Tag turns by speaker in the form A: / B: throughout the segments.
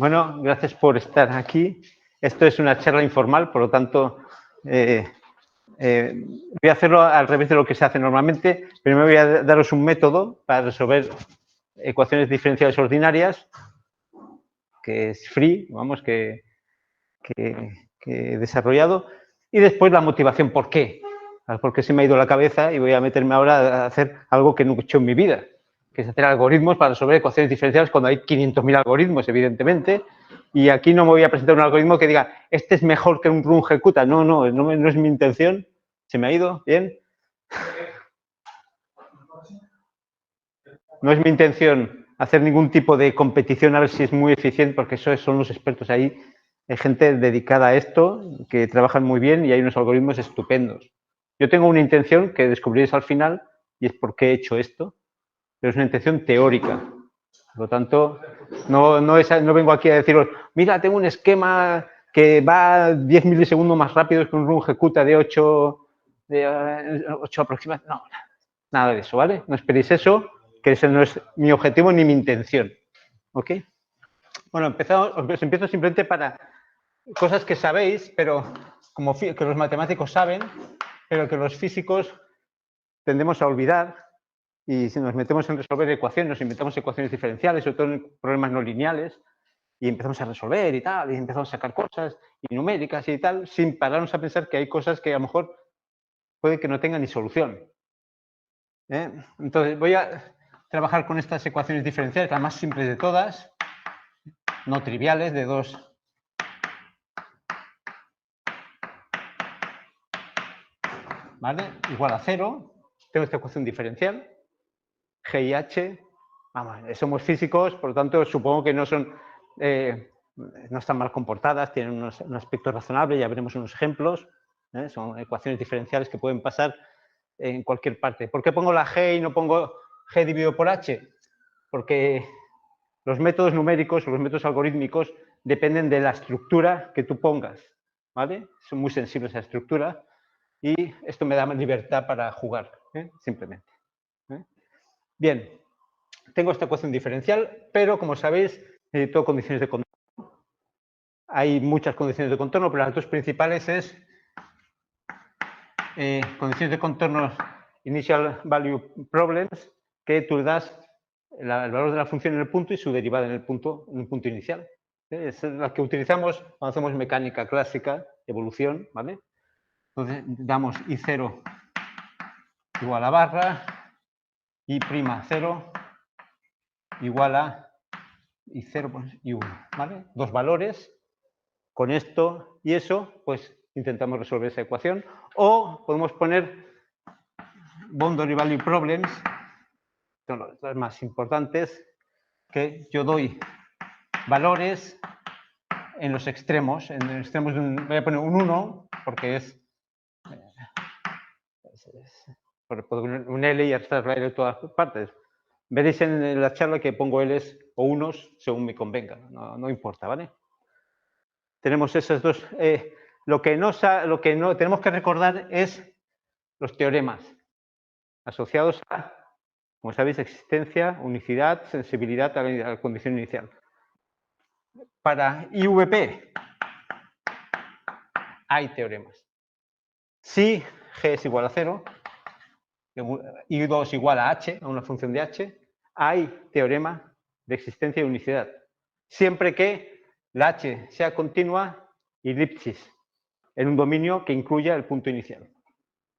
A: Bueno, gracias por estar aquí. Esto es una charla informal, por lo tanto, voy a hacerlo al revés de lo que se hace normalmente. Primero voy a daros un método para resolver ecuaciones diferenciales ordinarias, que es free, vamos, que he desarrollado, y después la motivación, ¿por qué? ¿Por qué se me ha ido la cabeza? Y voy a meterme ahora a hacer algo que nunca he hecho en mi vida, que es hacer algoritmos para resolver ecuaciones diferenciales cuando hay 500.000 algoritmos, evidentemente, y aquí no me voy a presentar un algoritmo que diga, este es mejor que un rungecuta. No es mi intención. ¿Se me ha ido? ¿Bien? No es mi intención hacer ningún tipo de competición a ver si es muy eficiente, porque eso son los expertos ahí. Hay gente dedicada a esto, que trabajan muy bien y hay unos algoritmos estupendos. Yo tengo una intención que descubriréis al final, y es por qué he hecho esto, pero es una intención teórica. Por lo tanto, no vengo aquí a deciros, mira, tengo un esquema que va 10 milisegundos más rápido que un rungecuta de 8 aproximadamente. No, nada de eso, ¿vale? No esperéis eso, que ese no es mi objetivo ni mi intención. ¿Ok? Bueno, os empiezo simplemente para cosas que sabéis, pero como que los matemáticos saben, pero que los físicos tendemos a olvidar. Y si nos metemos en resolver ecuaciones, nos inventamos ecuaciones diferenciales, sobre todo en problemas no lineales, y empezamos a resolver y tal, y empezamos a sacar cosas y numéricas y tal, sin pararnos a pensar que hay cosas que a lo mejor puede que no tengan ni solución. Entonces, voy a trabajar con estas ecuaciones diferenciales, las más simples de todas, no triviales, de 2 ¿vale? Igual a 0. Tengo esta ecuación diferencial, G y H. Vamos, somos físicos, por lo tanto, supongo que no son... no están mal comportadas, tienen un aspecto razonable, ya veremos unos ejemplos. Son ecuaciones diferenciales que pueden pasar en cualquier parte. ¿Por qué pongo la G y no pongo G dividido por H? Porque los métodos numéricos o los métodos algorítmicos dependen de la estructura que tú pongas, ¿vale? Son muy sensibles a la estructura y esto me da más libertad para jugar, simplemente. Bien, tengo esta ecuación diferencial, pero como sabéis, necesito condiciones de contorno. Hay muchas condiciones de contorno, pero las dos principales es condiciones de contorno initial value problems, que tú le das el valor de la función en el punto y su derivada en el punto inicial. Es la que utilizamos cuando hacemos mecánica clásica, evolución, ¿vale? Entonces damos I0 igual a barra, I'0 igual a I0 pues, I1, ¿vale? Dos valores. Con esto y eso, pues intentamos resolver esa ecuación. O podemos poner boundary value problems, son las más importantes, que yo doy valores en los extremos. En los extremos voy a poner un 1, porque puedo poner un L y restar la L en todas partes. Veréis en la charla que pongo L's o unos según me convenga, no importa, ¿vale? Tenemos esas dos. Lo que no tenemos que recordar es los teoremas asociados a, como sabéis, existencia, unicidad, sensibilidad a la condición inicial. Para IVP hay teoremas. Si G es igual a 0, I2 es igual a H, a una función de H, hay teorema de existencia y unicidad. Siempre que la H sea continua y Lipschitz en un dominio que incluya el punto inicial.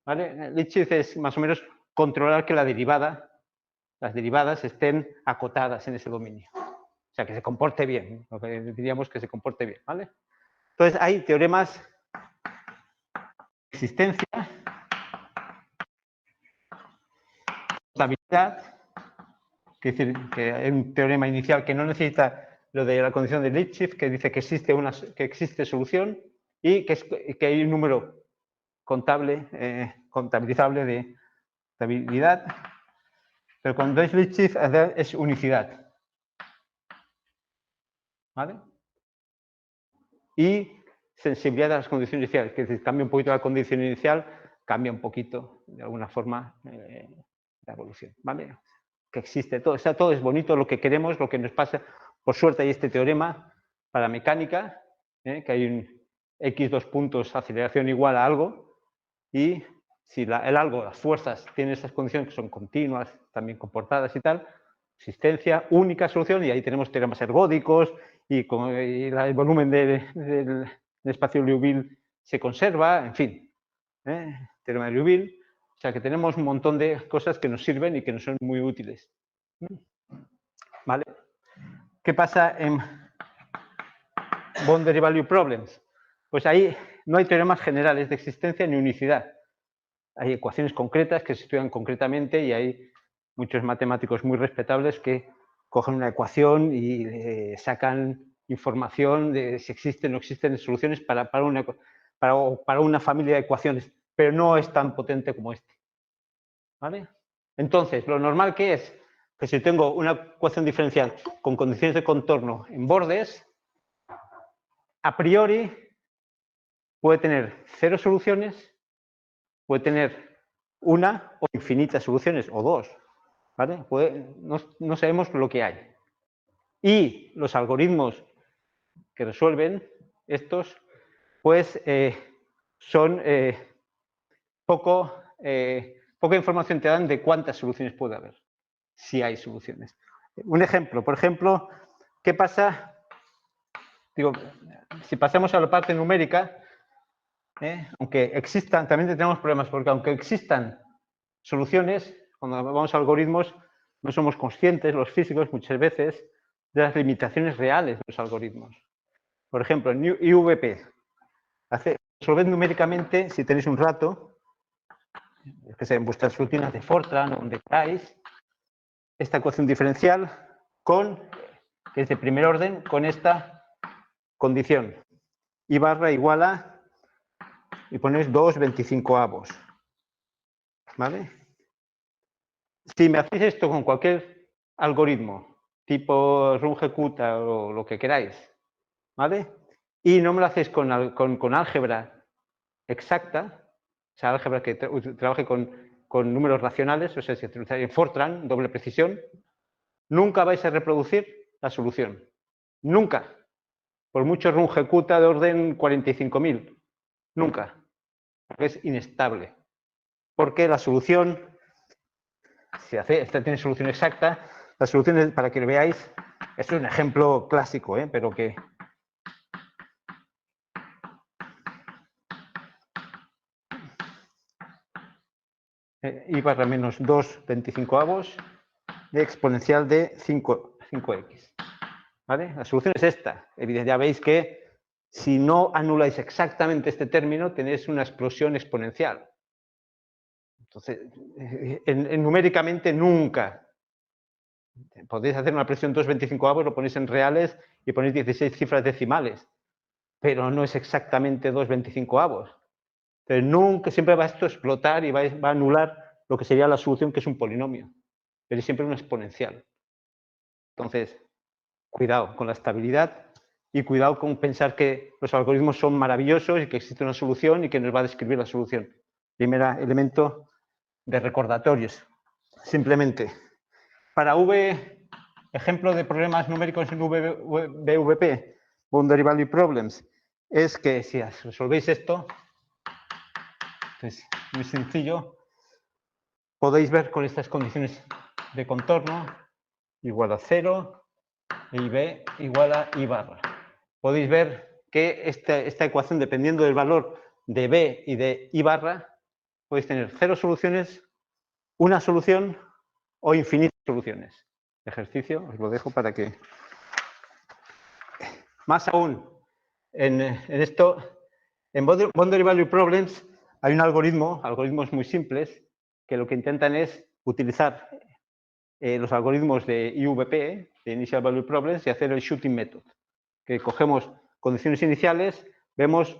A: ¿Vale? Lipschitz es más o menos controlar que las derivadas estén acotadas en ese dominio. O sea, que se comporte bien, lo que diríamos que se comporte bien, ¿vale? Entonces, hay teoremas de existencia, estabilidad, es decir, que hay un teorema inicial que no necesita lo de la condición de Lipschitz, que dice que existe solución y que hay un número contabilizable de estabilidad, pero cuando es Lipschitz es unicidad. ¿Vale? Y sensibilidad a las condiciones iniciales, que si cambia un poquito la condición inicial, cambia un poquito, de alguna forma, la evolución. ¿Vale? Que existe todo, todo es bonito, lo que queremos, lo que nos pasa. Por suerte hay este teorema para mecánica, que hay un x 2 puntos aceleración igual a algo, y si el algo, las fuerzas, tienen estas condiciones que son continuas, también comportadas y tal, existencia, única solución, y ahí tenemos teoremas ergódicos, y el volumen del espacio Liouville se conserva, en fin, teorema de Liouville. O sea que tenemos un montón de cosas que nos sirven y que nos son muy útiles. ¿Vale? ¿Qué pasa en boundary value problems? Pues ahí no hay teoremas generales de existencia ni unicidad. Hay ecuaciones concretas que se estudian concretamente y hay muchos matemáticos muy respetables que cogen una ecuación y sacan información de si existen o no existen soluciones para una familia de ecuaciones, pero no es tan potente como este. ¿Vale? Entonces, lo normal que es que si tengo una ecuación diferencial con condiciones de contorno en bordes, a priori puede tener 0 soluciones, puede tener una o infinitas soluciones, o 2. ¿Vale? No sabemos lo que hay. Y los algoritmos que resuelven estos, pues son poca información te dan de cuántas soluciones puede haber, si hay soluciones. Un ejemplo, por ejemplo, ¿qué pasa? Digo, si pasamos a la parte numérica, aunque existan, también tenemos problemas, porque aunque existan soluciones, cuando vamos a algoritmos, no somos conscientes, los físicos, muchas veces, de las limitaciones reales de los algoritmos. Por ejemplo, en IVP, resolved numéricamente, si tenéis un rato, que sea en vuestras rutinas de Fortran o donde queráis, esta ecuación diferencial que es de primer orden, con esta condición. I barra igual a, y ponéis 2/25avos. ¿Vale? Si me hacéis esto con cualquier algoritmo, tipo Runge-Kutta o lo que queráis, ¿vale? Y no me lo hacéis con álgebra exacta, o sea, álgebra que trabaje con números racionales, o sea, si utilizáis Fortran, doble precisión, nunca vais a reproducir la solución. Nunca. Por mucho Runge-Kutta de orden 45.000. Nunca. Es inestable. Porque la solución, si esta tiene solución exacta, la solución, para que lo veáis, es un ejemplo clásico, pero que I barra menos 2/25avos de exponencial de 5x. ¿Vale? La solución es esta. Evidentemente, ya veis que si no anuláis exactamente este término, tenéis una explosión exponencial. Entonces, numéricamente nunca. Podéis hacer una presión 2/25avos, lo ponéis en reales y ponéis 16 cifras decimales, pero no es exactamente 2/25avos. Entonces, nunca, siempre va esto a explotar y va a anular lo que sería la solución, que es un polinomio, pero es siempre una exponencial. Entonces, cuidado con la estabilidad y cuidado con pensar que los algoritmos son maravillosos y que existe una solución y que nos va a describir la solución. Primer elemento de recordatorios. Simplemente, para ejemplo de problemas numéricos en BVP, Boundary Value Problems, es que si resolvéis esto, es muy sencillo, podéis ver con estas condiciones de contorno, igual a 0, e IB igual a I barra. Podéis ver que esta ecuación, dependiendo del valor de B y de I barra, podéis tener 0 soluciones, una solución o infinitas soluciones. Ejercicio, os lo dejo para que... Más aún, en Boundary Value Problems hay un algoritmos muy simples, que lo que intentan es utilizar los algoritmos de IVP, de Initial Value Problems, y hacer el shooting method, que cogemos condiciones iniciales, vemos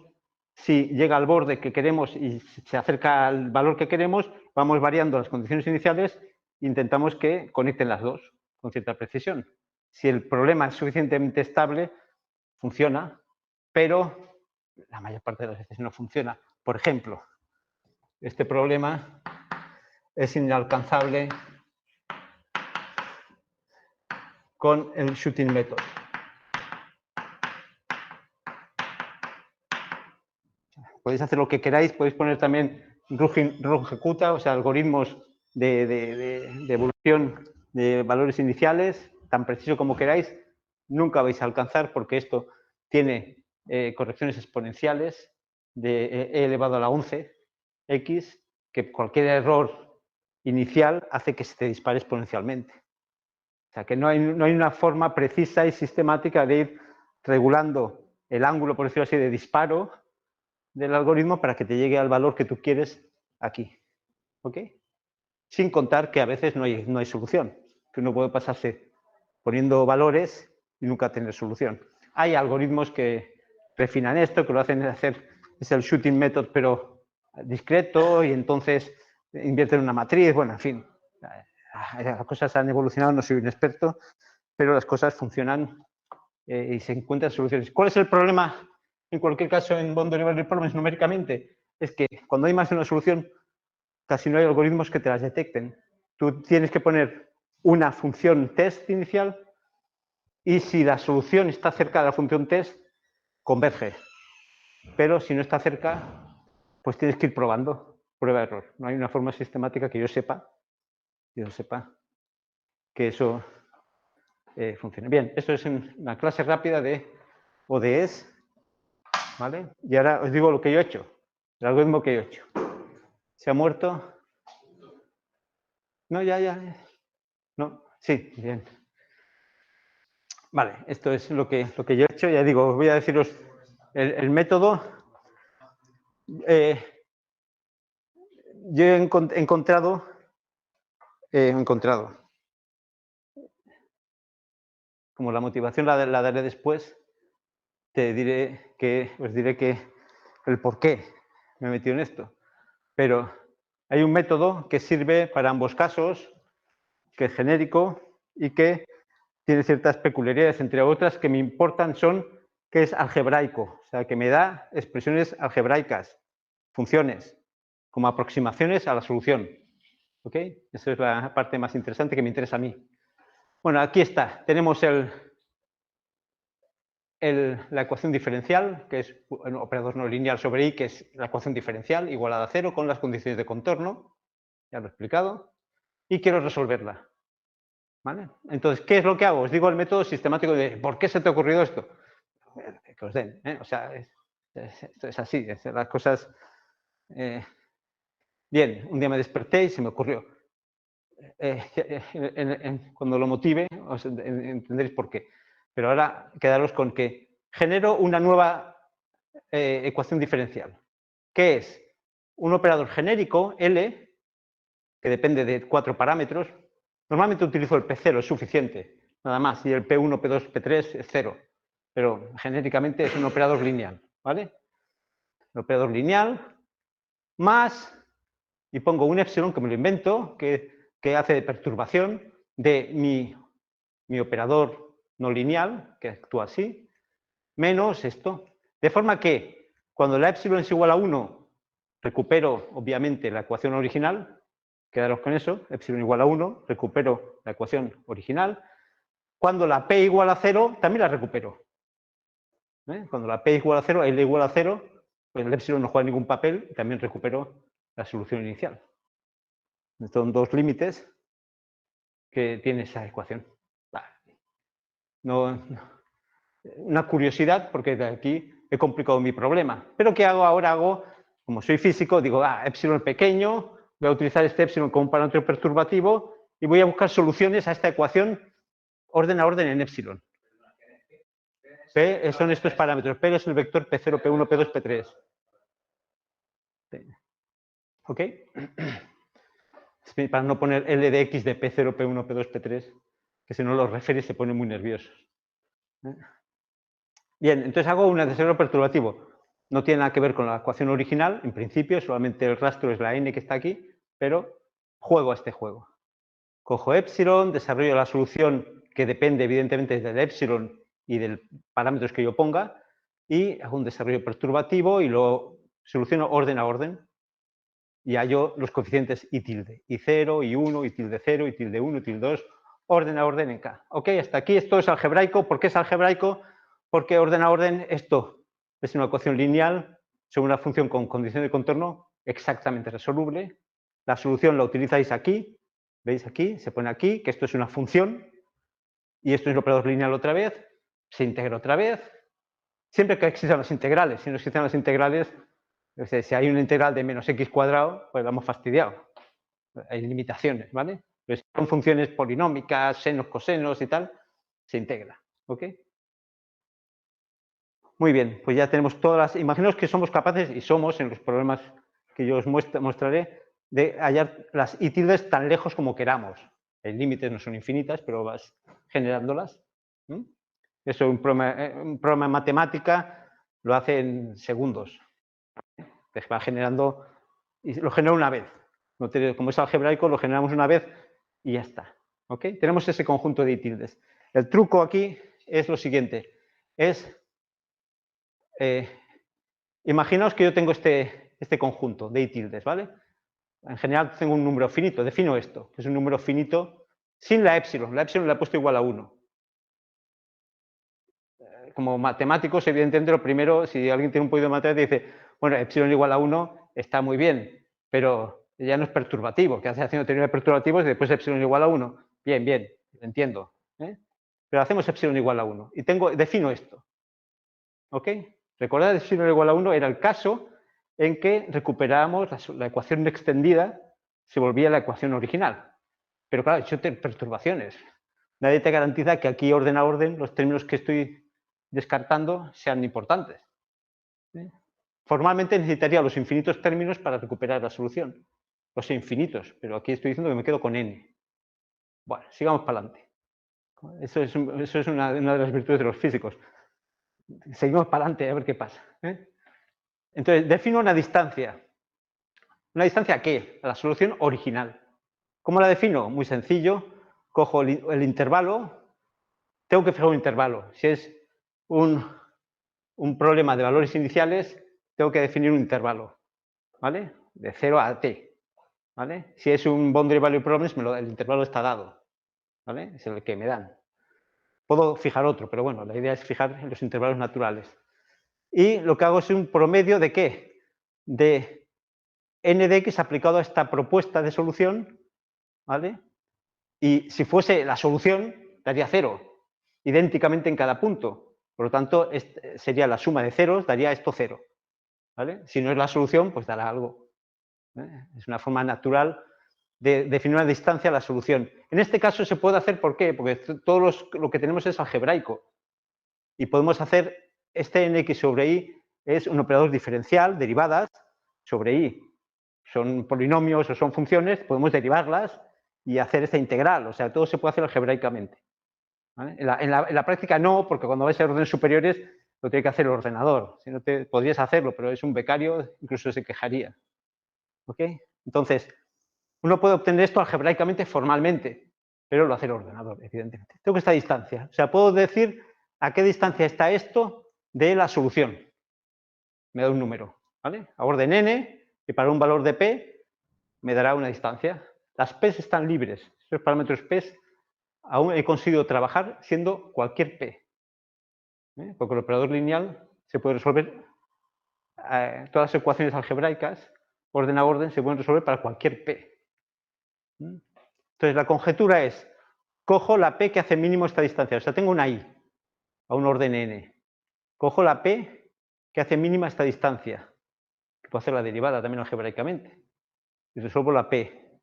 A: si llega al borde que queremos y se acerca al valor que queremos, vamos variando las condiciones iniciales e intentamos que conecten las dos con cierta precisión. Si el problema es suficientemente estable, funciona, pero la mayor parte de las veces no funciona. Por ejemplo, este problema es inalcanzable con el shooting method. podéis hacer lo que queráis, podéis poner también RunGecuta, o sea, algoritmos de evolución de valores iniciales, tan preciso como queráis, nunca vais a alcanzar porque esto tiene correcciones exponenciales de e elevado a la 11, x, que cualquier error inicial hace que se te dispare exponencialmente. O sea, que no hay una forma precisa y sistemática de ir regulando el ángulo, por decirlo así, de disparo del algoritmo para que te llegue al valor que tú quieres aquí. ¿Ok? Sin contar que a veces no hay solución, que uno puede pasarse poniendo valores y nunca tener solución. Hay algoritmos que refinan esto, que lo hacen hacer, es el shooting method, pero discreto, y entonces invierten una matriz, bueno, en fin, las cosas han evolucionado, no soy un experto, pero las cosas funcionan y se encuentran soluciones. ¿Cuál es el problema, en cualquier caso, en boundary value problems numéricamente? Es que cuando hay más de una solución, casi no hay algoritmos que te las detecten. Tú tienes que poner una función test inicial y si la solución está cerca de la función test, converge. Pero si no está cerca, pues tienes que ir probando, prueba-error. No hay una forma sistemática que yo sepa que eso funcione. Bien, esto es una clase rápida de ODS, ¿vale? Y ahora os digo lo que yo he hecho, el algoritmo que yo he hecho. ¿Se ha muerto? No, ya. No, sí, bien. Vale, esto es lo que yo he hecho. Ya digo, os voy a deciros el método. Yo he encontrado, como la motivación la daré después, os diré que el por qué me he metido en esto. Pero hay un método que sirve para ambos casos, que es genérico y que tiene ciertas peculiaridades, entre otras que me importan son que es algebraico, o sea, que me da expresiones algebraicas, funciones, como aproximaciones a la solución. ¿Ok? Esa es la parte más interesante que me interesa a mí. Bueno, aquí está. Tenemos la ecuación diferencial, que es un operador no lineal sobre I, que es la ecuación diferencial igualada a 0 con las condiciones de contorno. Ya lo he explicado. Y quiero resolverla. ¿Vale? Entonces, ¿qué es lo que hago? Os digo el método sistemático de ¿por qué se te ha ocurrido esto? Que os den, ¿eh? O sea, esto es así, las cosas... Bien, un día me desperté y se me ocurrió. Cuando lo motive, os entenderéis por qué. Pero ahora quedaros con que genero una nueva ecuación diferencial. ¿Qué es? Un operador genérico, L, que depende de 4 parámetros. Normalmente utilizo el P0, es suficiente, nada más, y el P1, P2, P3 es 0. Pero genéricamente es un operador lineal, ¿vale? Un operador lineal más, y pongo un epsilon, que me lo invento, que hace de perturbación de mi operador no lineal, que actúa así, menos esto. De forma que cuando la epsilon es igual a 1, recupero obviamente la ecuación original, quedaros con eso, epsilon igual a 1, recupero la ecuación original. Cuando la p igual a 0, también la recupero. Cuando la p igual a 0, L igual a 0, pues el epsilon no juega ningún papel y también recupero la solución inicial. Son dos límites que tiene esa ecuación. Una curiosidad, porque de aquí he complicado mi problema. Pero ¿qué hago ahora? Como soy físico, digo, epsilon pequeño, voy a utilizar este epsilon como un parámetro perturbativo y voy a buscar soluciones a esta ecuación orden a orden en epsilon. P son estos parámetros. P es el vector P0, P1, P2, P3. ¿Ok? Para no poner L de X de P0, P1, P2, P3, que si no los refieres se ponen muy nerviosos. Bien, entonces hago un desarrollo perturbativo. No tiene nada que ver con la ecuación original, en principio, solamente el rastro es la n que está aquí, pero juego a este juego. Cojo epsilon, desarrollo la solución que depende evidentemente del epsilon y del parámetros que yo ponga, y hago un desarrollo perturbativo y lo soluciono orden a orden. Y hallo los coeficientes I tilde, I0, I1, I tilde 0, I tilde 1, I tilde 2, orden a orden en K. Ok, hasta aquí esto es algebraico. ¿Por qué es algebraico? Porque orden a orden esto es una ecuación lineal son una función con condición de contorno exactamente resoluble. La solución la utilizáis aquí, veis aquí, se pone aquí, que esto es una función, y esto es el operador lineal otra vez, se integra otra vez, siempre que existan las integrales. Si no existen las integrales, si hay una integral de menos x cuadrado, pues la hemos fastidiado. Hay limitaciones, ¿vale? Pero si son funciones polinómicas, senos, cosenos y tal, se integra, ¿ok? Muy bien, pues ya tenemos todas las... Imaginaos que somos capaces, y somos, en los problemas que yo os mostraré, de hallar las y tildes tan lejos como queramos. Los límites no son infinitas, pero vas generándolas. Eso, un programa en matemática lo hace en segundos. Se va generando, y lo genera una vez. Como es algebraico, lo generamos una vez y ya está. ¿Ok? Tenemos ese conjunto de y tildes. El truco aquí es lo siguiente. Imaginaos que yo tengo este conjunto de y tildes, ¿vale? En general tengo un número finito, defino esto, que es un número finito sin la épsilon. La épsilon la he puesto igual a 1. Como matemáticos, evidentemente, lo primero, si alguien tiene un poquito de matemática, dice, bueno, epsilon igual a 1 está muy bien, pero ya no es perturbativo, que hace haciendo teoría de perturbativos y después epsilon igual a 1. Bien, bien, entiendo. Pero hacemos epsilon igual a 1 y defino esto. ¿Ok? Recordad, epsilon igual a 1 era el caso en que recuperábamos la ecuación extendida, se volvía la ecuación original. Pero claro, he hecho perturbaciones. Nadie te garantiza que aquí orden a orden los términos que estoy descartando sean importantes. Formalmente necesitaría los infinitos términos para recuperar la solución. Los infinitos, pero aquí estoy diciendo que me quedo con n. Bueno, sigamos para adelante. Eso es una de las virtudes de los físicos. Seguimos para adelante a ver qué pasa. Entonces, defino una distancia. ¿Una distancia a qué? A la solución original. ¿Cómo la defino? Muy sencillo. Cojo el intervalo. Tengo que fijar un intervalo. Si es un problema de valores iniciales, tengo que definir un intervalo, ¿vale? De 0 a t, ¿vale? Si es un boundary value problems, el intervalo está dado, ¿vale? Es el que me dan. Puedo fijar otro, pero bueno, la idea es fijar en los intervalos naturales. Y lo que hago es un promedio de ¿qué? De n de x aplicado a esta propuesta de solución, ¿vale? Y si fuese la solución, daría 0, idénticamente en cada punto. Por lo tanto, sería la suma de ceros, daría esto 0. ¿Vale? Si no es la solución, pues dará algo. Es una forma natural de definir una distancia a la solución. En este caso se puede hacer, ¿por qué? Porque todo lo que tenemos es algebraico. Y podemos hacer, este nx sobre y es un operador diferencial, derivadas, sobre y. Son polinomios o son funciones, podemos derivarlas y hacer esta integral. O sea, todo se puede hacer algebraicamente. ¿Vale? En la práctica no, porque cuando vais a órdenes superiores lo tiene que hacer el ordenador. Si no, podrías hacerlo, pero es un becario, incluso se quejaría. ¿Ok? Entonces, uno puede obtener esto algebraicamente, formalmente, pero lo hace el ordenador, evidentemente. Tengo esta distancia. O sea, puedo decir a qué distancia está esto de la solución. Me da un número, ¿vale? A orden n, y para un valor de p, me dará una distancia. Las p están libres. Esos parámetros p aún he conseguido trabajar siendo cualquier p. Porque el operador lineal se puede resolver, todas las ecuaciones algebraicas, orden a orden, se pueden resolver para cualquier p. Entonces, la conjetura es, cojo la p que hace mínimo esta distancia. O sea, tengo una i a un orden n. Cojo la p que hace mínima esta distancia. Puedo hacer la derivada también algebraicamente. Y resuelvo la p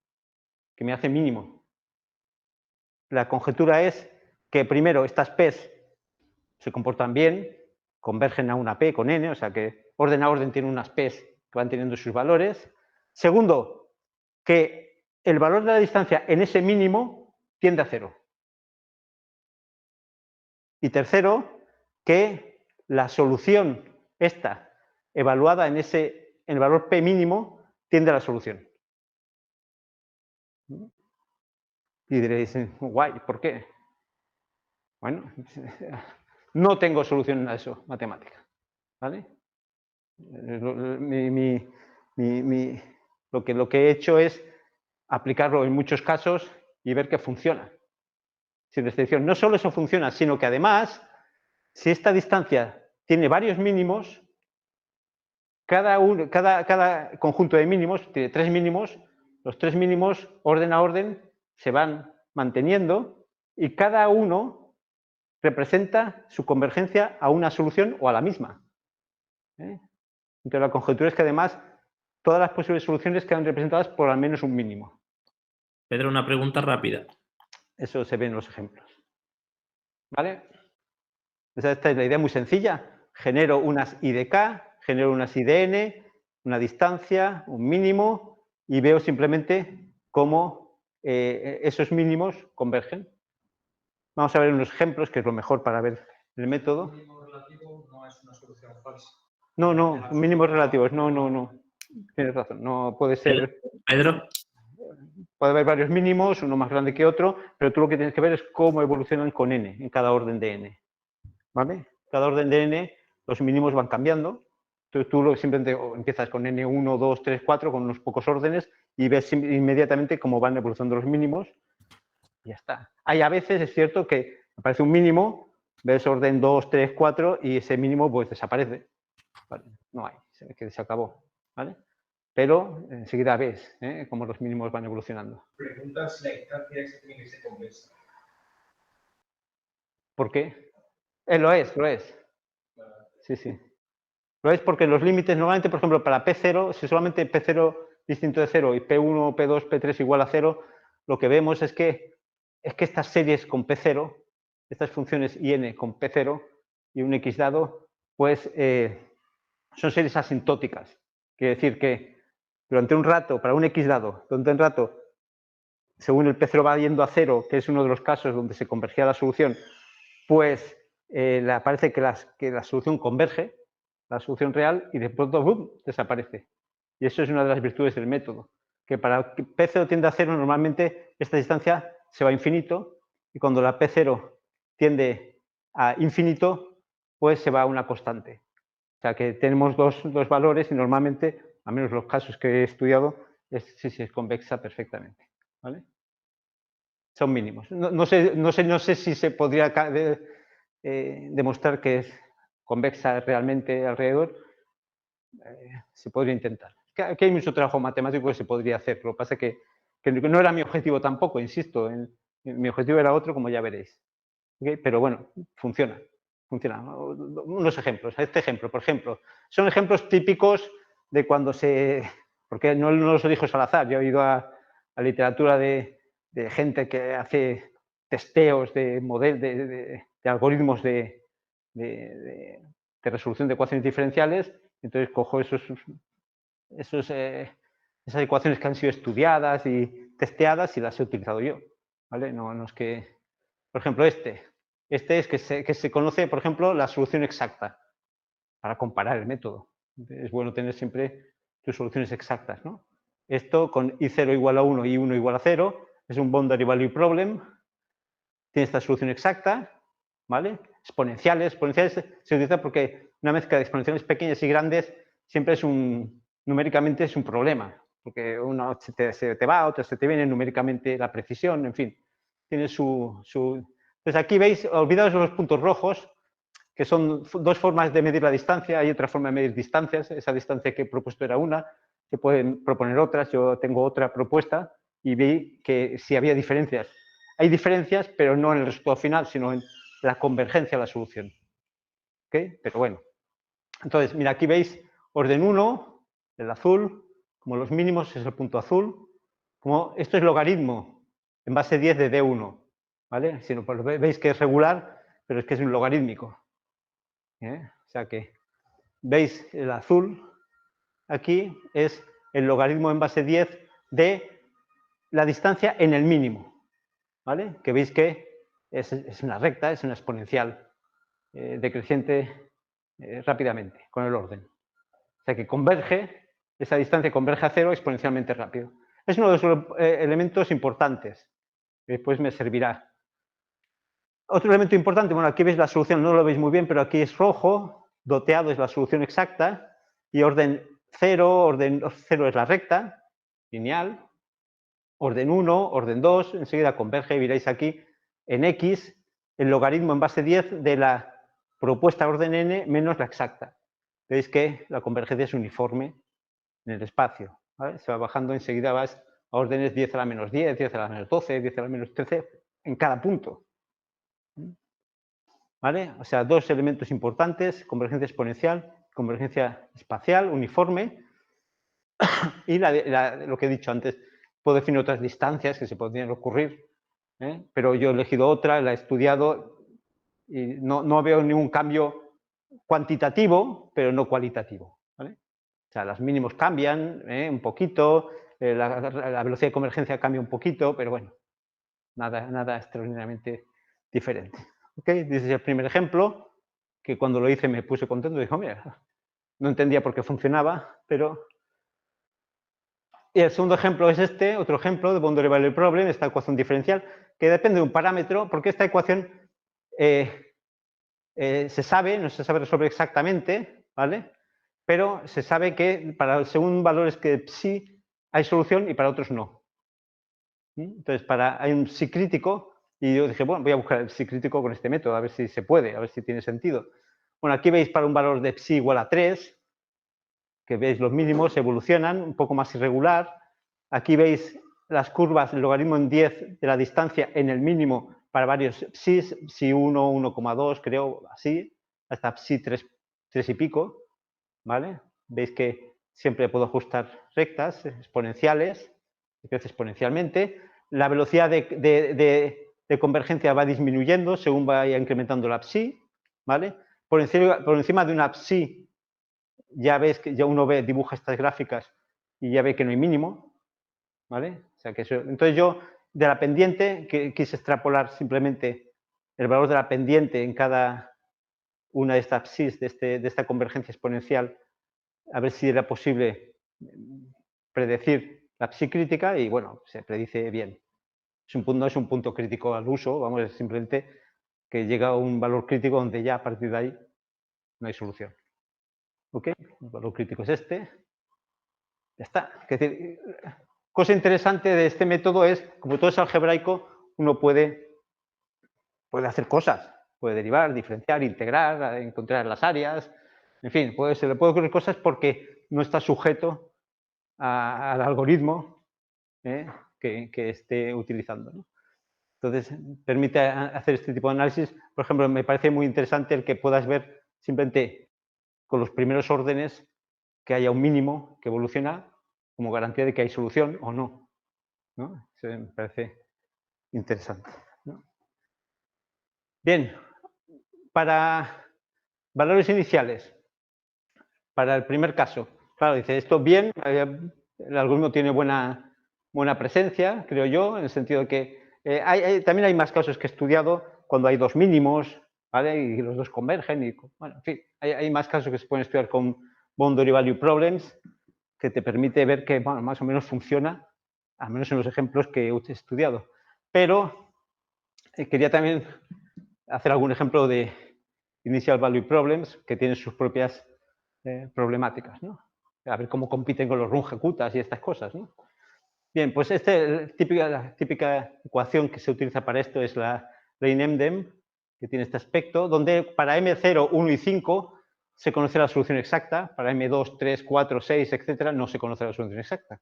A: que me hace mínimo. La conjetura es que primero estas p se comportan bien, convergen a una p con n, o sea que orden a orden tiene unas p que van teniendo sus valores. Segundo, que el valor de la distancia en ese mínimo tiende a 0. Y tercero, que la solución esta, evaluada en el valor p mínimo, tiende a la solución. Y diréis, guay, ¿por qué? Bueno, no tengo solución a eso, matemática. ¿Vale? Lo que he hecho es aplicarlo en muchos casos y ver que funciona. Sin restricción. No solo eso funciona, sino que además, si esta distancia tiene varios mínimos, cada conjunto de mínimos tiene 3 mínimos, los 3 mínimos, orden a orden, se van manteniendo y cada uno representa su convergencia a una solución o a la misma. Entonces, la conjetura es que además todas las posibles soluciones quedan representadas por al menos un mínimo.
B: Pedro, una pregunta rápida.
A: Eso se ve en los ejemplos. ¿Vale? Esta es la idea muy sencilla. Genero unas I de K, genero unas I de N, una distancia, un mínimo, y veo simplemente cómo esos mínimos convergen. Vamos a ver unos ejemplos, que es lo mejor para ver el método.
C: ¿El mínimo relativo no es una solución falsa?
A: No, mínimos relativos, no. Tienes razón, no puede ser.
B: Pedro.
A: Puede haber varios mínimos, uno más grande que otro, pero tú lo que tienes que ver es cómo evolucionan con n, en cada orden de n. ¿Vale? Cada orden de n, los mínimos van cambiando. Entonces tú simplemente empiezas con n1, 2, 3, 4, con unos pocos órdenes, y ves inmediatamente cómo van evolucionando los mínimos. Y ya está. Hay a veces, es cierto, que aparece un mínimo, ves orden 2, 3, 4, y ese mínimo pues desaparece. ¿Vale? No hay, se acabó. ¿Vale? Pero enseguida ves cómo los mínimos van evolucionando.
C: Pregunta si la instancia esa tiene que ser convexa.
A: ¿Por qué? Lo es. Sí. Lo es porque los límites, normalmente, por ejemplo, para P0, si solamente P0 distinto de 0 y P1, P2, P3 igual a 0, lo que vemos es que estas series con P0, estas funciones IN con P0 y un X dado, pues son series asintóticas. Quiere decir que durante un rato, para un X dado, durante un rato, según el P0 va yendo a 0, que es uno de los casos donde se convergía la solución, pues parece que la solución converge, la solución real, y de pronto ¡bum!, desaparece. Y eso es una de las virtudes del método, que para que P0 tiende a 0, normalmente esta distancia se va a infinito, y cuando la P0 tiende a infinito, pues se va a una constante. O sea que tenemos dos valores y normalmente, al menos los casos que he estudiado, sí es convexa perfectamente. ¿Vale? Son mínimos. No sé si se podría demostrar que es convexa realmente alrededor. Se podría intentar. Aquí hay mucho trabajo matemático que se podría hacer. Lo que pasa es que no era mi objetivo tampoco, insisto. Mi objetivo era otro, como ya veréis. ¿Okay? Pero bueno, funciona. Unos ejemplos. Este ejemplo, por ejemplo, son ejemplos típicos de cuando porque no los dijo Salazar. Yo he ido a literatura de gente que hace testeos de algoritmos de resolución de ecuaciones diferenciales. Entonces cojo esas ecuaciones que han sido estudiadas y testeadas y las he utilizado yo. ¿Vale? No es que, por ejemplo, este es que se conoce, por ejemplo, la solución exacta para comparar el método. Es bueno tener siempre tus soluciones exactas, ¿no? Esto con I0 igual a 1 y I1 igual a 0 es un boundary value problem. Tiene esta solución exacta, ¿vale? Exponenciales se utiliza porque una mezcla de exponenciales pequeñas y grandes siempre numéricamente es un problema, porque uno se te va, otro se te viene, numéricamente la precisión, en fin, tiene Entonces aquí veis, olvidaos los puntos rojos, que son dos formas de medir la distancia. Hay otra forma de medir distancias. Esa distancia que he propuesto era una, se pueden proponer otras. Yo tengo otra propuesta y vi que sí había diferencias. Hay diferencias, pero no en el resultado final, sino en la convergencia de la solución. ¿Okay? Pero bueno. Entonces, mira, aquí veis orden 1, el azul, como los mínimos es el punto azul. Como esto es logaritmo en base 10 de D1. ¿Vale? Si no, pues veis que es regular, pero es que es un logarítmico. O sea que, veis, el azul aquí es el logaritmo en base 10 de la distancia en el mínimo. ¿Vale? Que veis que es una recta, es una exponencial decreciente rápidamente con el orden. O sea que esa distancia converge a 0 exponencialmente rápido. Es uno de los elementos importantes que después me servirá. Otro elemento importante, bueno, aquí veis la solución, no lo veis muy bien, pero aquí es rojo, doteado es la solución exacta, y orden 0 es la recta, lineal, orden 1, orden 2, enseguida converge, y veréis aquí, en X, el logaritmo en base 10 de la propuesta orden n menos la exacta. veis que la convergencia es uniforme en el espacio, ¿vale? Se va bajando, enseguida vas a órdenes 10 a la menos 10, 10 a la menos 12, 10 a la menos 13 en cada punto. ¿Vale? O sea, dos elementos importantes, convergencia exponencial, convergencia espacial, uniforme, y lo que he dicho antes, puedo definir otras distancias que se podrían ocurrir, pero yo he elegido otra, la he estudiado y no veo ningún cambio cuantitativo, pero no cualitativo. ¿Vale? O sea, los mínimos cambian un poquito, la velocidad de convergencia cambia un poquito, pero bueno, nada extraordinariamente diferente. ¿Okay? Este es el primer ejemplo, que cuando lo hice me puse contento y dije, mira, no entendía por qué funcionaba, pero... Y el segundo ejemplo es este, otro ejemplo de boundary value problem, esta ecuación diferencial, que depende de un parámetro, porque esta ecuación se sabe, no se sabe resolver exactamente, ¿vale? Pero se sabe que según valores que psi hay solución y para otros no. Entonces, hay un psi crítico y yo dije, bueno, voy a buscar el psi crítico con este método, a ver si se puede, a ver si tiene sentido. Bueno, aquí veis para un valor de psi igual a 3, que veis los mínimos evolucionan, un poco más irregular. Aquí veis las curvas, el logaritmo en 10 de la distancia en el mínimo para varios psis, psi 1, 1,2, creo, así, hasta psi 3 y pico, ¿vale? Veis que siempre puedo ajustar rectas exponenciales, que crece exponencialmente. La velocidad de convergencia va disminuyendo según vaya incrementando la psi, ¿vale? Por encima de una psi ya ves que ya uno dibuja estas gráficas y ya ve que no hay mínimo, ¿vale? O sea que eso, entonces yo de la pendiente quise extrapolar simplemente el valor de la pendiente en cada una de estas psis de esta convergencia exponencial, a ver si era posible predecir la psi crítica y bueno, se predice bien. No es un punto crítico al uso, vamos, es simplemente que llega a un valor crítico donde ya a partir de ahí no hay solución. ¿Ok? El valor crítico es este. Ya está. Es decir, cosa interesante de este método es, como todo es algebraico, uno puede hacer cosas. Puede derivar, diferenciar, integrar, encontrar las áreas. En fin, se le puede ocurrir cosas porque no está sujeto al algoritmo que esté utilizando, ¿no? Entonces, permite hacer este tipo de análisis. Por ejemplo, me parece muy interesante el que puedas ver simplemente con los primeros órdenes que haya un mínimo que evoluciona como garantía de que hay solución o no, ¿no? Eso me parece interesante, ¿no? Bien, para valores iniciales, para el primer caso, claro, dice esto bien, el algoritmo tiene buena presencia, creo yo, en el sentido de que también hay más casos que he estudiado cuando hay dos mínimos, ¿vale? Y los dos convergen, y bueno, en fin, hay más casos que se pueden estudiar con boundary value problems, que te permite ver que bueno, más o menos funciona, al menos en los ejemplos que he estudiado. Pero quería también hacer algún ejemplo de initial value problems que tienen sus propias problemáticas, ¿no? A ver cómo compiten con los runge-kutas y estas cosas, ¿no? Bien, pues la típica ecuación que se utiliza para esto es la Rein-Emden, que tiene este aspecto, donde para M0, 1 y 5 se conoce la solución exacta, para M2, 3, 4, 6, etcétera, no se conoce la solución exacta.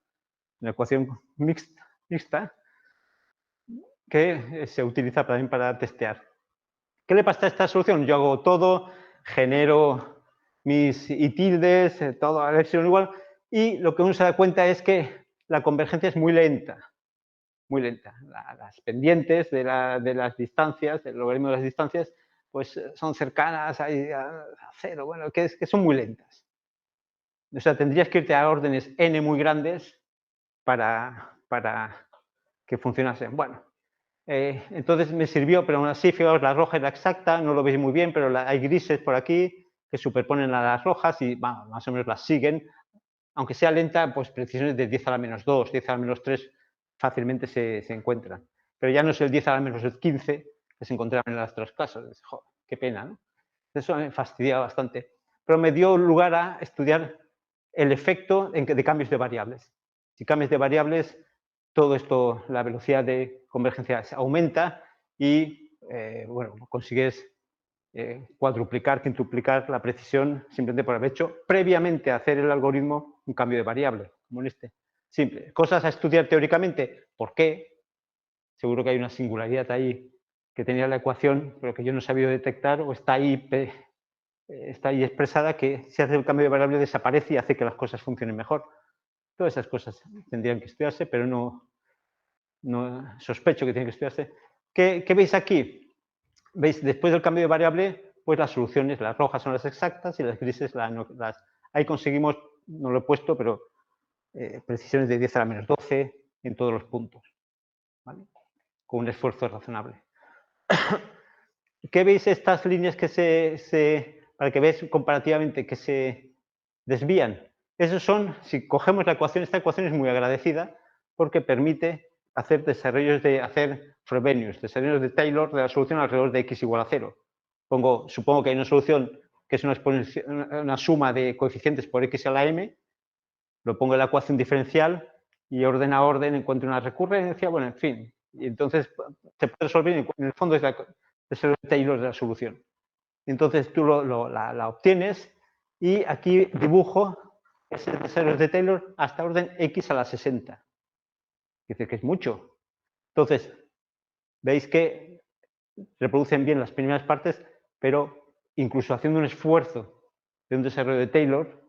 A: Una ecuación mixta que se utiliza también para testear. ¿Qué le pasa a esta solución? Yo hago todo, genero mis y tildes, todo a versión igual, y lo que uno se da cuenta es que la convergencia es muy lenta, muy lenta. Las pendientes de las distancias, el logaritmo de las distancias, pues son cercanas a cero, bueno, que son muy lentas. O sea, tendrías que irte a órdenes n muy grandes para que funcionasen. Bueno, entonces me sirvió, pero aún así, fijaos, la roja era exacta, no lo veis muy bien, pero hay grises por aquí que superponen a las rojas y bueno, más o menos las siguen. Aunque sea lenta, pues precisiones de 10 a la menos 2, 10 a la menos 3 fácilmente se encuentran. Pero ya no es el 10 a la menos 15 que se encontraban en las otras clases. Joder, qué pena, ¿no? Eso me fastidiaba bastante. Pero me dio lugar a estudiar el efecto de cambios de variables. Si cambias de variables, todo esto, la velocidad de convergencia aumenta y, bueno, consigues cuadruplicar, quintuplicar la precisión simplemente por haber hecho previamente a hacer el algoritmo un cambio de variable, como en este. Simple. Cosas a estudiar teóricamente. ¿Por qué? Seguro que hay una singularidad ahí que tenía la ecuación, pero que yo no he sabido detectar o está ahí expresada, que si hace el cambio de variable desaparece y hace que las cosas funcionen mejor. Todas esas cosas tendrían que estudiarse, pero no sospecho que tienen que estudiarse. ¿Qué veis aquí? ¿Veis? Después del cambio de variable, pues las soluciones, las rojas son las exactas y las grises las... Ahí conseguimos, no lo he puesto, pero precisiones de 10 a la menos 12 en todos los puntos, ¿vale? Con un esfuerzo razonable. ¿Qué veis estas líneas que para que veáis comparativamente que se desvían? Esos son, si cogemos la ecuación, esta ecuación es muy agradecida porque permite hacer desarrollos Frobenius, desarrollos de Taylor de la solución alrededor de x igual a 0. Supongo que hay una solución que es una suma de coeficientes por x a la m, lo pongo en la ecuación diferencial y orden a orden encuentro una recurrencia, bueno, en fin. Y entonces se puede resolver, en el fondo es el desarrollo de Taylor de la solución. Entonces tú la obtienes y aquí dibujo ese desarrollo de Taylor hasta orden x a la 60. Dice que es mucho. Entonces, veis que reproducen bien las primeras partes, pero incluso haciendo un esfuerzo de un desarrollo de Taylor,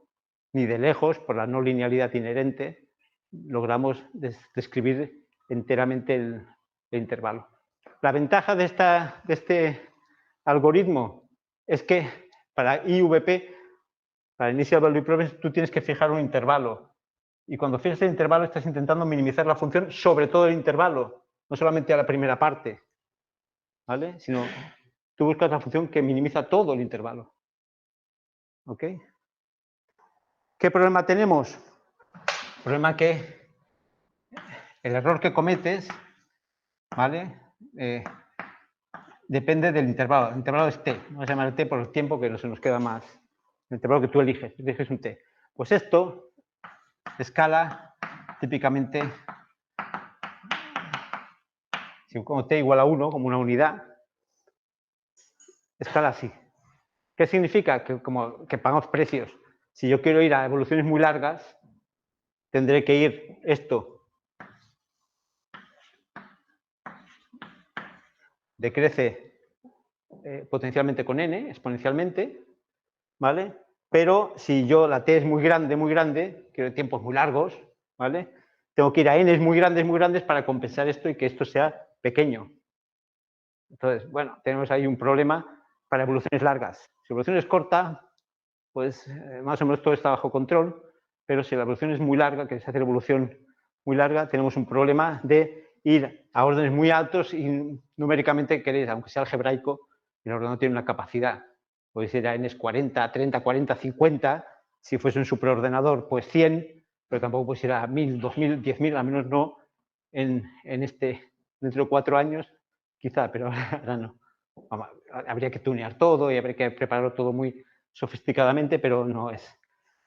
A: ni de lejos, por la no linealidad inherente, logramos describir enteramente el intervalo. La ventaja de este algoritmo es que para IVP, para Initial Value Problems, tú tienes que fijar un intervalo. Y cuando fijas el intervalo estás intentando minimizar la función sobre todo el intervalo, no solamente a la primera parte, ¿vale? Sino tú buscas la función que minimiza todo el intervalo. ¿Ok? ¿Qué problema tenemos? El problema que el error que cometes, ¿vale? Depende del intervalo. El intervalo es t. Vamos a llamar t por el tiempo que no se nos queda más. El intervalo que tú eliges un t. Pues esto escala típicamente, si como t igual a 1, como una unidad, escala así. ¿Qué significa? Que pagamos precios. Si yo quiero ir a evoluciones muy largas, tendré que ir esto decrece potencialmente con n, exponencialmente, ¿vale? Pero si la t es muy grande, quiero tiempos muy largos, ¿vale? Tengo que ir a n muy grandes para compensar esto y que esto sea pequeño. Entonces, bueno, tenemos ahí un problema para evoluciones largas. Si la evolución es corta, pues más o menos todo está bajo control, pero si la evolución es muy larga, que se hace la evolución muy larga, tenemos un problema de ir a órdenes muy altos y numéricamente queréis, aunque sea algebraico, el ordenador no tiene una capacidad. Podéis ir a n 40, 30, 40, 50, si fuese un superordenador, pues 100, pero tampoco podéis ir a 1000, 2000, 10.000, al menos no dentro de 4 años, quizá, pero ahora no. Habría que tunear todo y habría que prepararlo todo muy sofisticadamente, pero no es.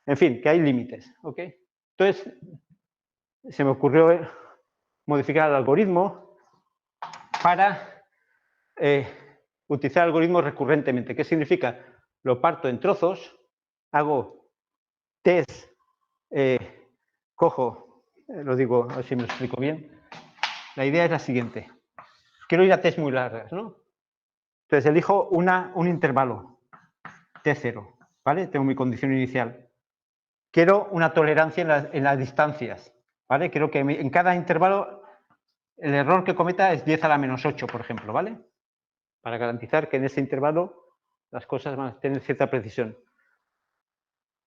A: En fin, que hay límites, ¿ok? Entonces, se me ocurrió modificar el algoritmo para utilizar el algoritmo recurrentemente. ¿Qué significa? Lo parto en trozos, hago test, cojo, lo digo, a ver si me lo explico bien. La idea es la siguiente. Quiero ir a test muy largas, ¿no? Entonces elijo un intervalo, T0, ¿vale? Tengo mi condición inicial. Quiero una tolerancia en las distancias, ¿vale? Quiero que en cada intervalo el error que cometa es 10 a la menos 8, por ejemplo, ¿vale? Para garantizar que en ese intervalo las cosas van a tener cierta precisión.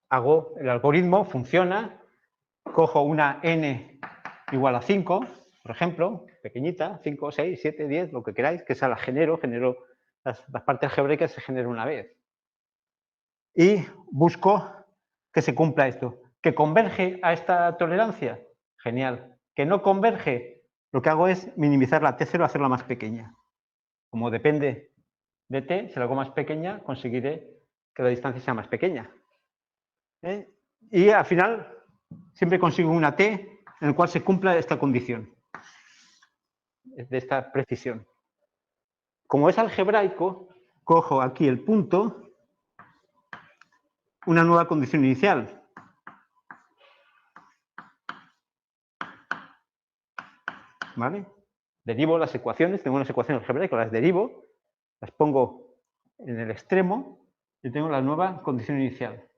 A: Hago el algoritmo, funciona, cojo una n igual a 5, por ejemplo, pequeñita, 5, 6, 7, 10, lo que queráis, que esa la genero las partes algebraicas se generan una vez. Y busco que se cumpla esto. ¿Que converge a esta tolerancia? Genial. ¿Que no converge? Lo que hago es minimizar la T0, hacerla más pequeña. Como depende de T, si la hago más pequeña, conseguiré que la distancia sea más pequeña. Y al final, siempre consigo una T en la cual se cumpla esta condición, de esta precisión. Como es algebraico, cojo aquí el punto, una nueva condición inicial. ¿Vale? Derivo las ecuaciones, tengo unas ecuaciones algebraicas, las derivo, las pongo en el extremo y tengo la nueva condición inicial.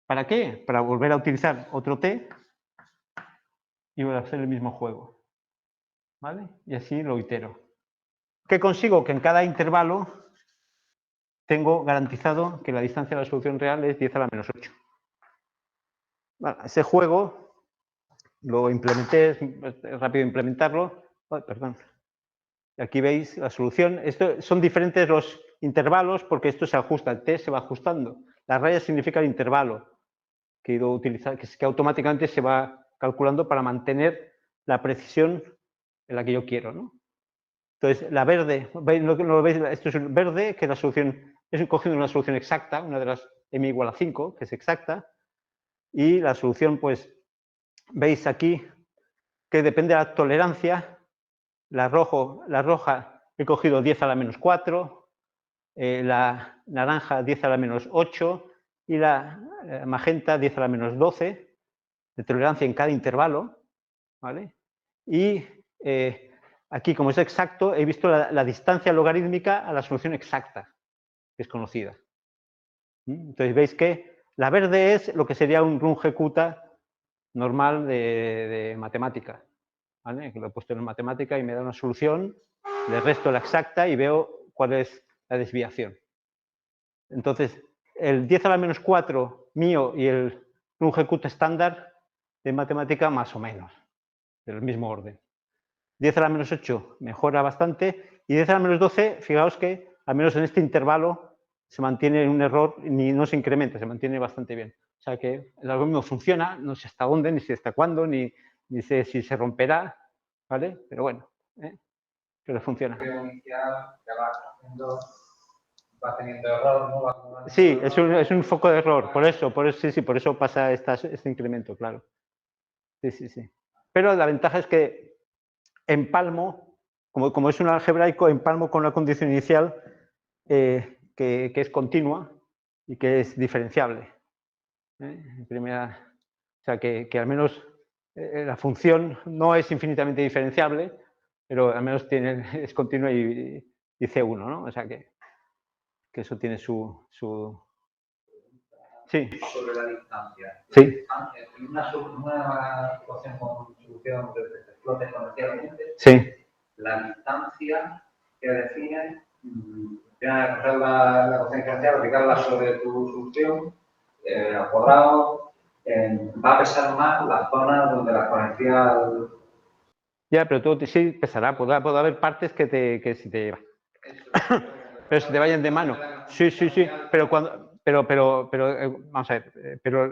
A: ¿Para qué? Para volver a utilizar otro t y voy a hacer el mismo juego. ¿Vale? Y así lo itero. ¿Qué consigo? Que en cada intervalo tengo garantizado que la distancia de la solución real es 10 a la menos 8. Bueno, ese juego lo implementé, es rápido implementarlo. Oh, perdón. Aquí veis la solución. Son diferentes los intervalos porque esto se ajusta, el t se va ajustando. La raya significa el intervalo que he ido a utilizar, que automáticamente se va calculando para mantener la precisión en la que yo quiero, ¿no? Entonces, la verde, ¿veis? ¿No lo veis? Esto es verde, que es la solución, es cogiendo una solución exacta, una de las m igual a 5, que es exacta, y la solución, pues, veis aquí que depende de la tolerancia. La roja he cogido 10 a la menos 4, la naranja 10 a la menos 8 y la magenta 10 a la menos 12 de tolerancia en cada intervalo, ¿vale? Y aquí, como es exacto, he visto la distancia logarítmica a la solución exacta, que es conocida. Entonces veis que la verde es lo que sería un runge-kutta normal de matemática, ¿vale? Que lo he puesto en matemática y me da una solución, le resto la exacta y veo cuál es la desviación. Entonces, el 10 a la menos 4 mío y el runge-kutta estándar de matemática más o menos, del mismo orden. 10 a la menos 8 mejora bastante y 10 a la menos 12, fijaos que al menos en este intervalo se mantiene un error, ni no se incrementa, se mantiene bastante bien. O sea que el algoritmo funciona, no sé hasta dónde, ni sé hasta cuándo, ni sé si se romperá, ¿vale? Pero bueno, pero funciona.
C: Va teniendo error, ¿no? Va acumulando
A: Sí,
C: error.
A: es un foco de error, por eso pasa este incremento, claro. Sí, sí, sí. Pero la ventaja es que empalmo, como es un algebraico, empalmo con la condición inicial que es continua y que es diferenciable. O sea, que al menos la función no es infinitamente diferenciable, pero al menos es continua y C1, ¿no? O sea, que eso tiene su... Sí.
C: Sobre la distancia.
A: Sí.
C: En una ecuación con solución que se explote exponencialmente,
A: Sí.
C: la distancia que define, tienes que coger la ecuación diferencial, aplicarla sobre tu solución, al cuadrado, va a pesar más las zonas donde la exponencial...
A: Ya, pero tú sí pesará, puede haber partes que si te... pero si te vayan de mano. Sí, sí, sí, pero vamos a ver, pero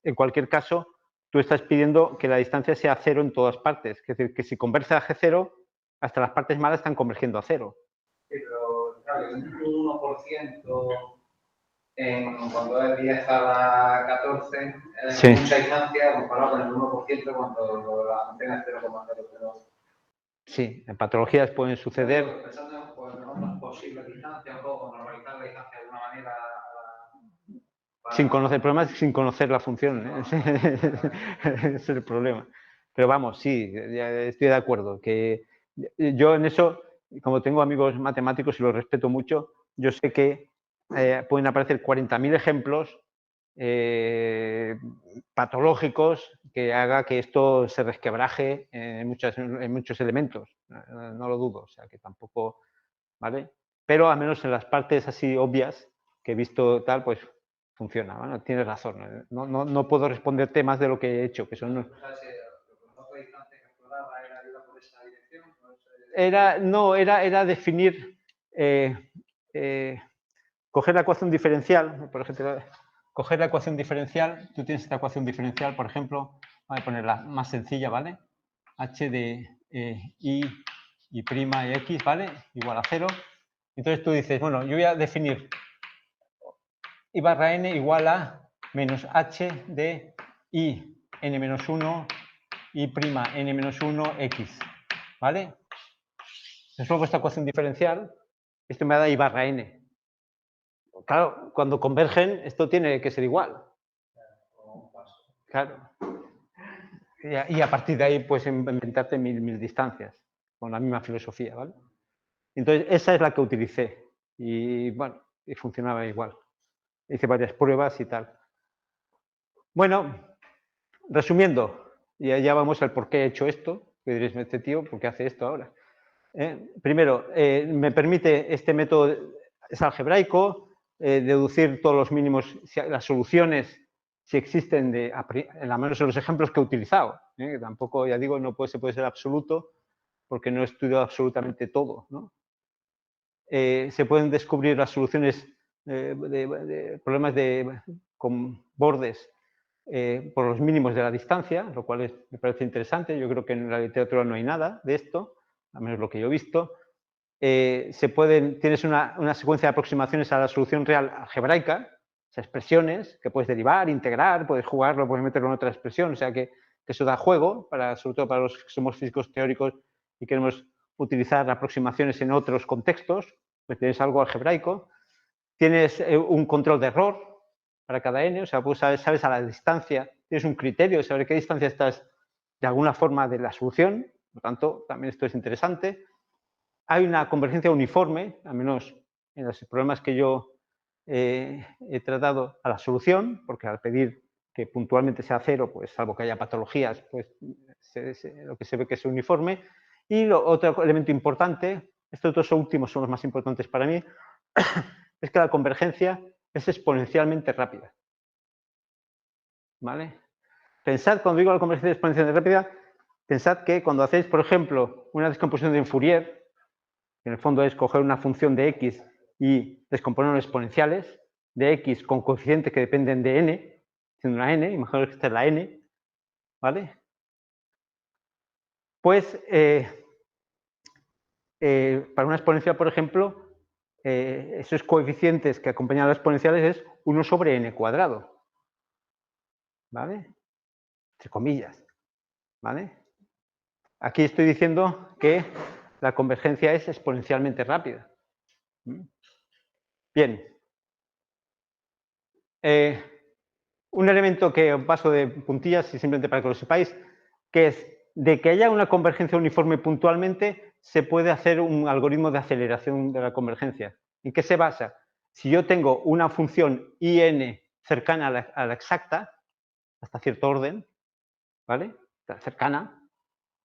A: en cualquier caso, tú estás pidiendo que la distancia sea cero en todas partes. Es decir, que si converge a G0, hasta las partes malas están convergiendo a cero.
C: Sí, pero claro, un 1% cuando es 10 a la 14,
A: Sí.
C: mucha distancia comparado con el 1% cuando la función es 0,00.
A: Sí, en patologías pueden suceder.
C: Pensando en otras posibles distancias, un poco normalizar la distancia de alguna manera.
A: Sin conocer, el problema es sin conocer la función, ¿eh? Ese es el problema. Pero vamos, sí, estoy de acuerdo. Que yo en eso, como tengo amigos matemáticos y los respeto mucho, yo sé que pueden aparecer 40.000 ejemplos patológicos que haga que esto se resquebraje en muchos elementos. No lo dudo, o sea que tampoco, ¿vale? Pero al menos en las partes así obvias que he visto tal, pues funciona. Bueno, tienes razón. No puedo responderte más de lo que he hecho, que son... Era definir, coger la ecuación diferencial, por ejemplo, coger la ecuación diferencial, tú tienes esta ecuación diferencial, por ejemplo, voy a ponerla más sencilla, ¿vale? H de y prima y x, ¿vale? Igual a 0. Entonces tú dices, bueno, yo voy a definir y barra n igual a menos h de i n menos 1 y prima n menos 1 x, ¿vale? Resuelvo esta ecuación diferencial esto me da I barra n. Claro, cuando convergen, esto tiene que ser igual. Claro. Y a partir de ahí, pues, inventarte mil distancias, con la misma filosofía, ¿vale? Entonces, esa es la que utilicé. Y, bueno, y funcionaba igual. Hice varias pruebas y tal. Bueno, resumiendo, y ya vamos al por qué he hecho esto, que diréis, este tío, ¿por qué hace esto ahora? Primero, me permite, este método es algebraico, deducir todos los mínimos, las soluciones, si existen, en la menos en los ejemplos que he utilizado. Que tampoco, ya digo, se puede ser absoluto, porque no he estudiado absolutamente todo, ¿no? Se pueden descubrir las soluciones de problemas con bordes por los mínimos de la distancia, lo cual me parece interesante. Yo creo que en la literatura no hay nada de esto, al menos lo que yo he visto. Tienes una secuencia de aproximaciones a la solución real algebraica, o sea, expresiones que puedes derivar, integrar, puedes jugarlo, puedes meterlo en otra expresión, o sea que eso da juego, sobre todo para los que somos físicos teóricos y queremos utilizar aproximaciones en otros contextos, pues tienes algo algebraico. Tienes un control de error para cada n, o sea, pues sabes a la distancia, tienes un criterio de saber qué distancia estás de alguna forma de la solución, por lo tanto, también esto es interesante. Hay una convergencia uniforme, al menos en los problemas que yo he tratado, a la solución, porque al pedir que puntualmente sea cero, pues salvo que haya patologías, pues lo que se ve que es uniforme. Y otro elemento importante, estos dos últimos son los más importantes para mí, es que la convergencia es exponencialmente rápida. ¿Vale? Pensad, cuando digo la convergencia exponencialmente rápida, pensad que cuando hacéis, por ejemplo, una descomposición de Fourier, que en el fondo es coger una función de x y descomponer en exponenciales de x con coeficientes que dependen de n, siendo una n, imaginaos que esta es la n, ¿vale? Pues para una exponencial, por ejemplo, esos coeficientes que acompañan a las exponenciales es 1 sobre n cuadrado, ¿vale? Entre comillas, ¿vale? Aquí estoy diciendo que la convergencia es exponencialmente rápida. Bien. Un elemento que os paso de puntillas, y simplemente para que lo sepáis, que es de que haya una convergencia uniforme puntualmente, se puede hacer un algoritmo de aceleración de la convergencia. ¿En qué se basa? Si yo tengo una función in cercana a la exacta, hasta cierto orden, ¿vale? Cercana,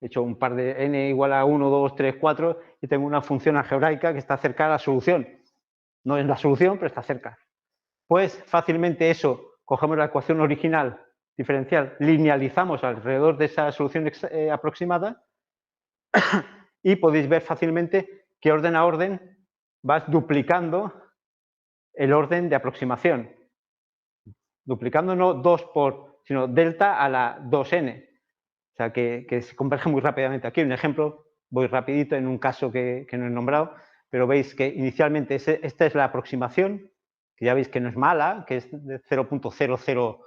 A: he hecho un par de n igual a 1, 2, 3, 4, y tengo una función algebraica que está cerca a la solución. No es la solución, pero está cerca. Pues fácilmente eso, cogemos la ecuación original diferencial, linealizamos alrededor de esa solución aproximada y podéis ver fácilmente que orden a orden vas duplicando el orden de aproximación. Duplicando no 2 sino delta a la 2n. O sea, que se converge muy rápidamente. Aquí un ejemplo, voy rapidito en un caso que no he nombrado, pero veis que inicialmente esta es la aproximación, que ya veis que no es mala, que es de 0.005,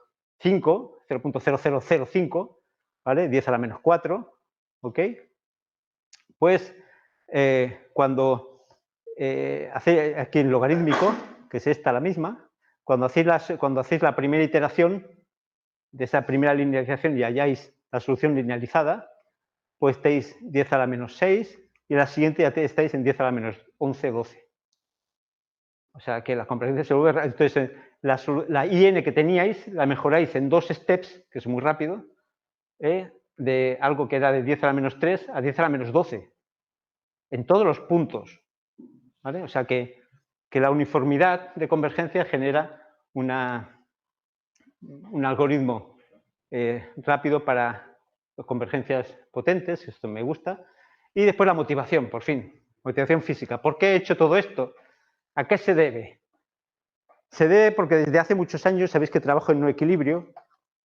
A: 0.0005, ¿vale? 10 a la menos 4, ¿ok? Pues cuando hacéis aquí el logarítmico, que es esta la misma, cuando hacéis la primera iteración de esa primera linealización y halláis la solución linealizada, pues estáis 10 a la menos 6 y la siguiente ya estáis en 10 a la menos 11, 12. O sea que la convergencia se vuelve... Entonces, la IN que teníais la mejoráis en 2 steps, que es muy rápido, de algo que era de 10 a la menos 3 a 10 a la menos 12. En todos los puntos. ¿Vale? O sea que la uniformidad de convergencia genera un algoritmo rápido para convergencias potentes, esto me gusta. Y después la motivación, por fin, motivación física. ¿Por qué he hecho todo esto? ¿A qué se debe? Se debe porque desde hace muchos años sabéis que trabajo en no equilibrio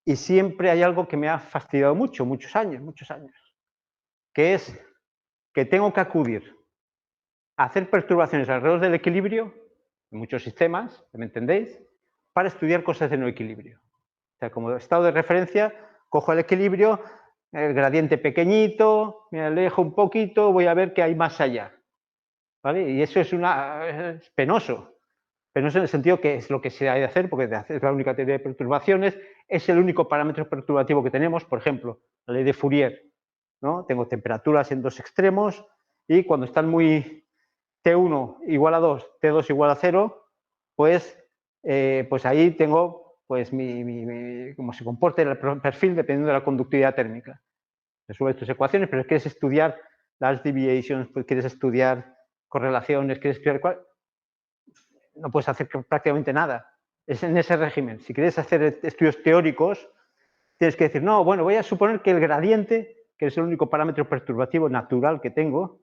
A: y siempre hay algo que me ha fastidiado mucho, muchos años, que es que tengo que acudir a hacer perturbaciones alrededor del equilibrio, en muchos sistemas, ¿me entendéis?, para estudiar cosas de no equilibrio. O sea, como estado de referencia, cojo el equilibrio, el gradiente pequeñito, me alejo un poquito, voy a ver qué hay más allá. ¿vale? Y eso es penoso. Penoso en el sentido que es lo que se ha de hacer, porque es la única teoría de perturbaciones, es el único parámetro perturbativo que tenemos. Por ejemplo, la ley de Fourier, ¿no? Tengo temperaturas en dos extremos y cuando están muy T1 igual a 2, T2 igual a 0, pues ahí tengo pues cómo se comporta el perfil dependiendo de la conductividad térmica. Resuelves tus ecuaciones, pero quieres estudiar las deviations, pues quieres estudiar correlaciones, quieres estudiar no puedes hacer prácticamente nada. Es en ese régimen. Si quieres hacer estudios teóricos, tienes que decir, no, bueno, voy a suponer que el gradiente, que es el único parámetro perturbativo natural que tengo,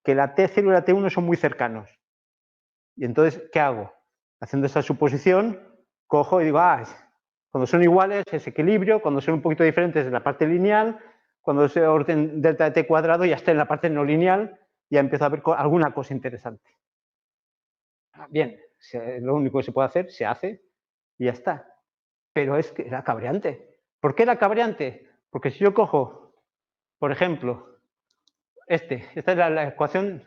A: que la T0 y la T1 son muy cercanos. Y entonces, ¿qué hago? Haciendo esa suposición, cojo y digo, cuando son iguales es equilibrio, cuando son un poquito diferentes es la parte lineal, cuando es orden delta de t cuadrado ya está en la parte no lineal, ya empiezo a ver alguna cosa interesante. Bien, lo único que se puede hacer, se hace y ya está. Pero es que era cabreante. ¿Por qué era cabreante? Porque si yo cojo, por ejemplo, esta es la ecuación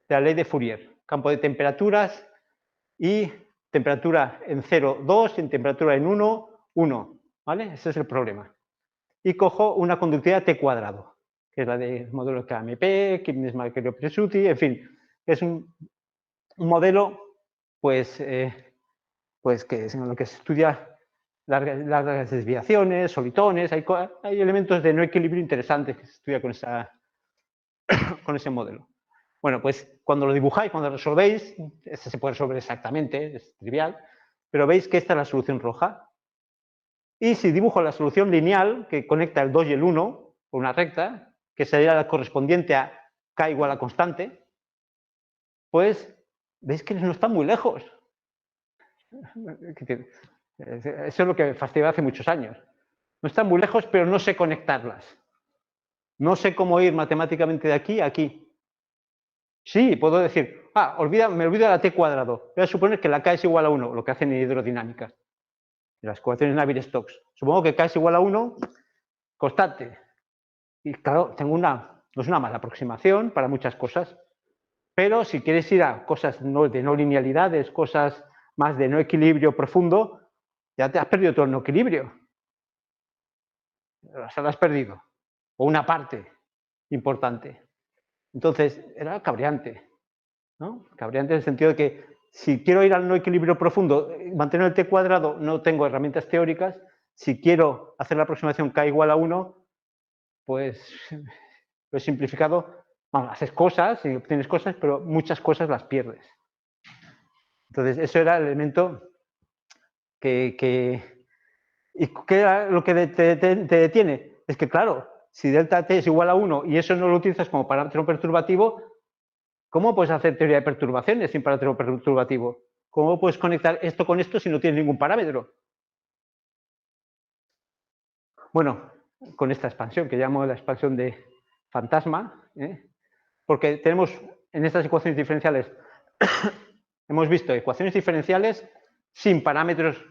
A: de la ley de Fourier, campo de temperaturas y temperatura en 0, 2, en temperatura en 1, 1, ¿vale? Ese es el problema. Y cojo una conductividad T cuadrado, que es la del modelo KMP, Kipnis-Markevitch-Presutti, en fin, es un modelo pues que es en lo que se estudia largas desviaciones, solitones, hay elementos de no equilibrio interesantes que se estudia con ese modelo. Bueno, pues cuando lo dibujáis, cuando lo resolvéis, este se puede resolver exactamente, es trivial, pero veis que esta es la solución roja. Y si dibujo la solución lineal, que conecta el 2 y el 1, por una recta, que sería la correspondiente a k igual a constante, pues veis que no está muy lejos. Eso es lo que fastidiaba hace muchos años. No están muy lejos, pero no sé conectarlas. No sé cómo ir matemáticamente de aquí a aquí. Sí, puedo decir, me olvido de la t cuadrado. Voy a suponer que la k es igual a 1, lo que hacen en hidrodinámica. En las ecuaciones Navier-Stokes. Supongo que k es igual a 1, constante. Y claro, no es una mala aproximación para muchas cosas. Pero si quieres ir a cosas de no linealidades, cosas más de no equilibrio profundo, ya te has perdido todo el no equilibrio. Se lo has perdido. O una parte importante. Entonces, era cabreante, ¿no? Cabreante en el sentido de que si quiero ir al no equilibrio profundo, mantener el t cuadrado, no tengo herramientas teóricas. Si quiero hacer la aproximación k igual a 1, pues lo he simplificado. Bueno, haces cosas y obtienes cosas, pero muchas cosas las pierdes. Entonces, eso era el elemento ¿y qué era lo que te detiene? Es que, claro, si delta t es igual a 1 y eso no lo utilizas como parámetro perturbativo, ¿cómo puedes hacer teoría de perturbaciones sin parámetro perturbativo? ¿Cómo puedes conectar esto con esto si no tienes ningún parámetro? Bueno, con esta expansión que llamo la expansión de fantasma, porque tenemos en estas ecuaciones diferenciales, hemos visto ecuaciones diferenciales sin parámetros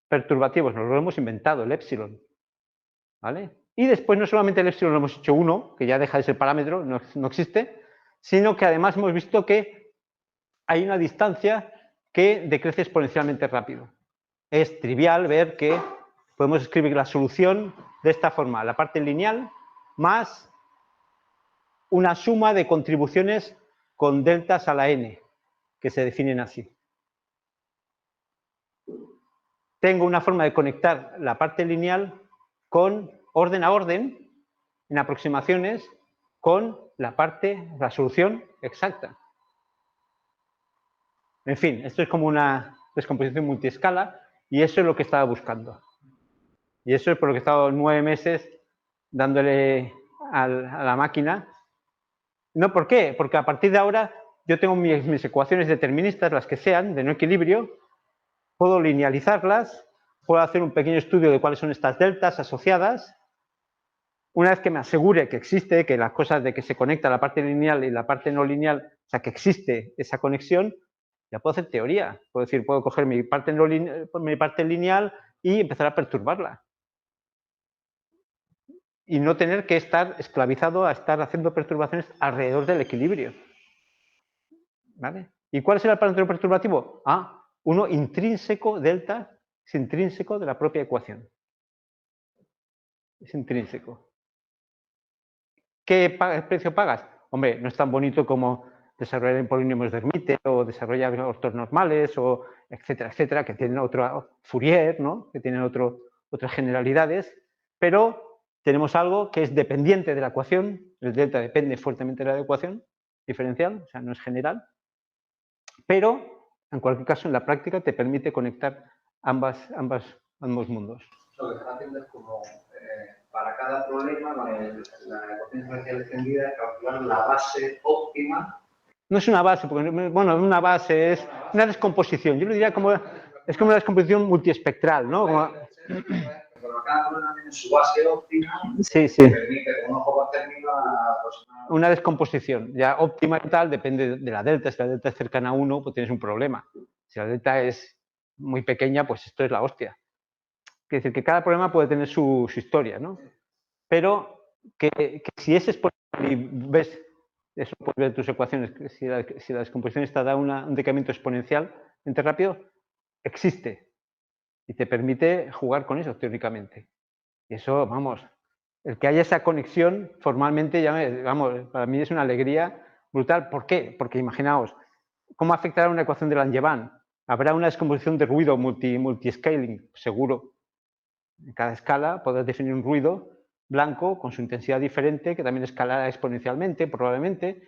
A: perturbativos, nos lo hemos inventado, el epsilon, ¿vale? Y después no solamente el epsilon lo hemos hecho 1, que ya deja de ser parámetro, no existe, sino que además hemos visto que hay una distancia que decrece exponencialmente rápido. Es trivial ver que podemos escribir la solución de esta forma, la parte lineal más una suma de contribuciones con deltas a la n, que se definen así. Tengo una forma de conectar la parte lineal con orden a orden, en aproximaciones, con la solución exacta. En fin, esto es como una descomposición multiescala y eso es lo que estaba buscando. Y eso es por lo que he estado 9 meses dándole a la máquina. ¿No? ¿Por qué? Porque a partir de ahora yo tengo mis ecuaciones deterministas, las que sean, de no equilibrio, puedo linealizarlas, puedo hacer un pequeño estudio de cuáles son estas deltas asociadas. Una vez que me asegure que existe, que las cosas de que se conecta la parte lineal y la parte no lineal, o sea, que existe esa conexión, ya puedo hacer teoría. Puedo decir, puedo coger mi parte lineal y empezar a perturbarla. Y no tener que estar esclavizado a estar haciendo perturbaciones alrededor del equilibrio. ¿Vale? ¿Y cuál será el parámetro perturbativo? Uno intrínseco, delta, es intrínseco de la propia ecuación. Es intrínseco. ¿Qué precio pagas? Hombre, no es tan bonito como desarrollar en polinomios de Hermite o desarrollar ortonormales o etcétera, etcétera, que tienen otro Fourier, ¿no? Que tienen otras generalidades, pero tenemos algo que es dependiente de la ecuación, el delta depende fuertemente de la ecuación diferencial, o sea, no es general, pero en cualquier caso en la práctica te permite conectar ambos mundos.
C: Lo que están haciendo es como para cada problema la ecuación diferencial extendida calcular la base óptima.
A: No es una base, porque, bueno, una base es una descomposición. Yo lo diría como, es como una descomposición multiespectral, ¿no? Como...
C: Pero cada problema tiene su base óptima
A: Sí.
C: que permite con un ojo térmico aproximar.
A: Una descomposición, ya óptima y tal, depende de la delta. Si la delta es cercana a 1, pues tienes un problema. Si la delta es muy pequeña, pues esto es la hostia. Quiere decir que cada problema puede tener su historia, ¿no? Pero que si es exponencial y ves, eso puedes ver tus ecuaciones, que si la descomposición está da un decremento exponencial rápido, existe y te permite jugar con eso teóricamente. Y eso, vamos, el que haya esa conexión formalmente, vamos, para mí es una alegría brutal. ¿Por qué? Porque imaginaos, ¿cómo afectará una ecuación de Langevin? ¿Habrá una descomposición de ruido multiscaling? Seguro. En cada escala podrás definir un ruido blanco con su intensidad diferente, que también escalará exponencialmente, probablemente,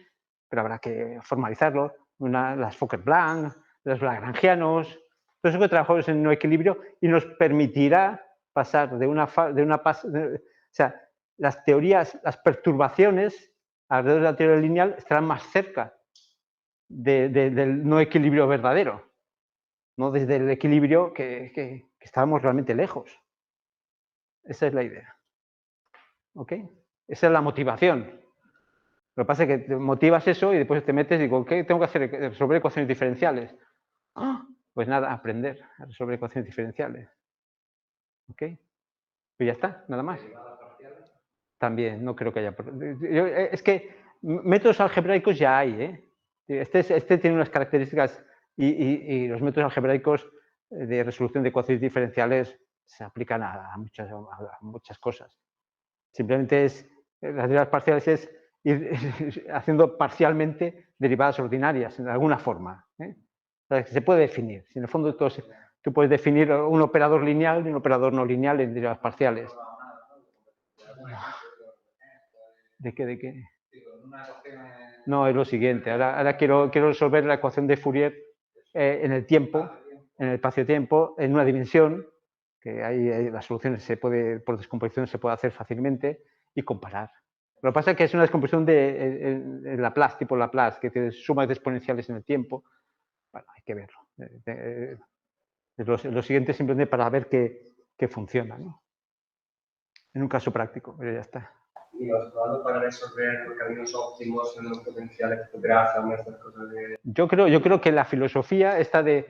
A: pero habrá que formalizarlo. Las Fokker-Blanc, los lagrangianos, todo eso que trabajamos en no equilibrio y nos permitirá pasar o sea, las teorías, las perturbaciones alrededor de la teoría lineal estarán más cerca del no equilibrio verdadero, no desde el equilibrio que estábamos realmente lejos. Esa es la idea. ¿Ok? Esa es la motivación. Lo que pasa es que te motivas eso y después te metes y digo, ¿qué tengo que hacer? Resolver ecuaciones diferenciales. Pues nada, aprender a resolver ecuaciones diferenciales. ¿Ok? Pues ya está, nada más. También, no creo que haya... Es que métodos algebraicos ya hay, ¿eh? Este tiene unas características y los métodos algebraicos de resolución de ecuaciones diferenciales se aplican a muchas cosas. Simplemente las derivadas parciales es ir haciendo parcialmente derivadas ordinarias, en alguna forma. O sea, que se puede definir. Si en el fondo tú puedes definir un operador lineal y un operador no lineal en derivadas parciales. ¿De qué? No, es lo siguiente. Ahora quiero resolver la ecuación de Fourier en el tiempo, en el espacio-tiempo, en una dimensión, que hay las soluciones por descomposición se puede hacer fácilmente, y comparar. Lo que pasa es que es una descomposición de Laplace, tipo Laplace, que tiene sumas de exponenciales en el tiempo. Bueno, hay que verlo. Lo siguiente simplemente para ver que funciona, ¿no? En un caso práctico, pero ya está.
C: Y los probando para resolver los caminos óptimos en los potenciales que trazan estas cosas de...
A: Yo creo que la filosofía está de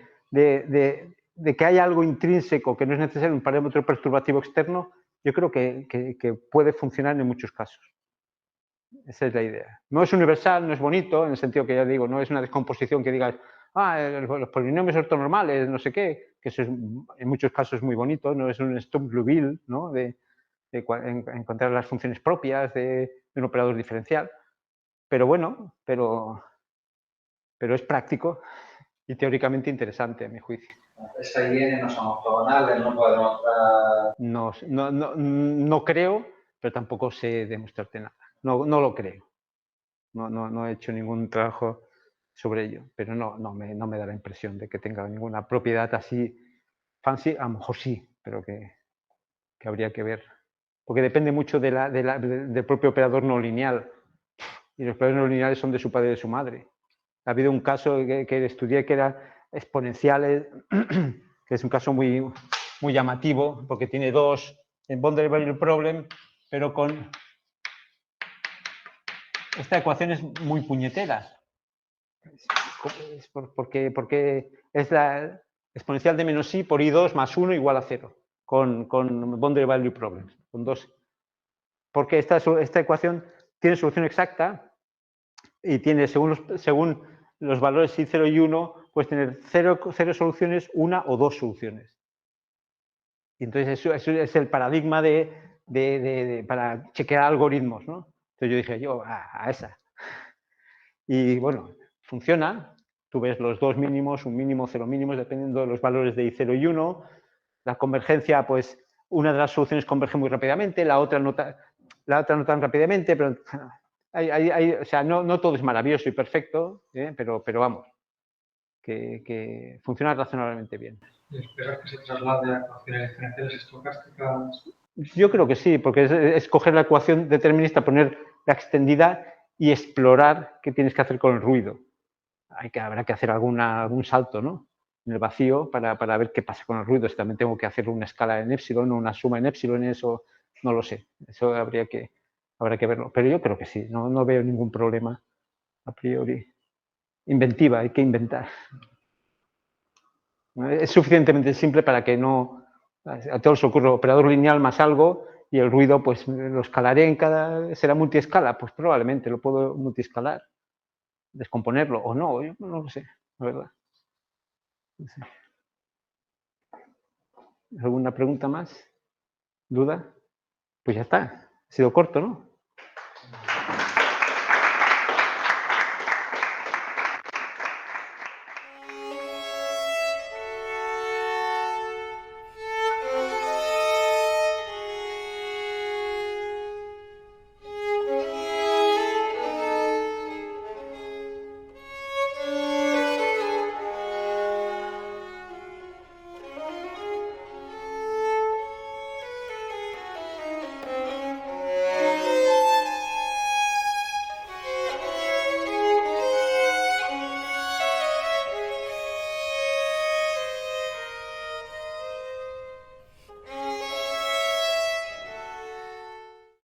A: que hay algo intrínseco que no es necesario un parámetro perturbativo externo, yo creo que puede funcionar en muchos casos. Esa es la idea. No es universal, no es bonito, en el sentido que ya digo, no es una descomposición que digas, los polinomios ortonormales, no sé qué, que eso es en muchos casos es muy bonito, no es un Stumpf-Liouville, ¿no? de encontrar las funciones propias de un operador diferencial. Pero bueno, pero es práctico y teóricamente interesante, a mi juicio.
C: Esa y N no son ortogonales, no podemos demostrar...
A: No creo, pero tampoco sé demostrarte nada. No lo creo. No he hecho ningún trabajo sobre ello, pero no me da la impresión de que tenga ninguna propiedad así fancy. A lo mejor sí, pero que habría que ver. Porque depende mucho del propio operador no lineal. Y los operadores no lineales son de su padre y de su madre. Ha habido un caso que estudié que era exponenciales, que es un caso muy llamativo, porque tiene dos en boundary value problem, pero con esta ecuación es muy puñetera. Porque es la exponencial de menos i por i2 más 1 igual a 0, con boundary value problems, con dos. Porque esta ecuación tiene solución exacta y tiene, según los valores I, 0 y 1, puedes tener 0 soluciones, 1 o 2 soluciones. Y entonces eso es el paradigma para chequear algoritmos, ¿no? Entonces yo dije, a esa. Y bueno, funciona. Tú ves los dos mínimos, un mínimo, 0 mínimos, dependiendo de los valores de I0 y 1. La convergencia, pues, una de las soluciones converge muy rápidamente, la otra no tan rápidamente, pero o sea, no todo es maravilloso y perfecto, pero vamos, que funciona razonablemente bien.
D: ¿Y esperas que se traslade a ecuaciones diferenciales estocásticas?
A: Yo creo que sí, porque es coger la ecuación determinista, poner la extendida y explorar qué tienes que hacer con el ruido. Habrá que hacer algún salto, ¿no?, en el vacío para ver qué pasa con el ruido. Si también tengo que hacer una escala en epsilon o una suma en epsilon, eso no lo sé. Eso habrá que verlo. Pero yo creo que sí, no veo ningún problema a priori. Inventiva, hay que inventar. Es suficientemente simple para que no... A todos os ocurre operador lineal más algo y el ruido, pues lo escalaré ¿será multiescala? Pues probablemente lo puedo multiescalar, descomponerlo o no, yo no lo sé, la verdad. No sé. ¿Alguna pregunta más? ¿Duda? Pues ya está. Ha sido corto, ¿no?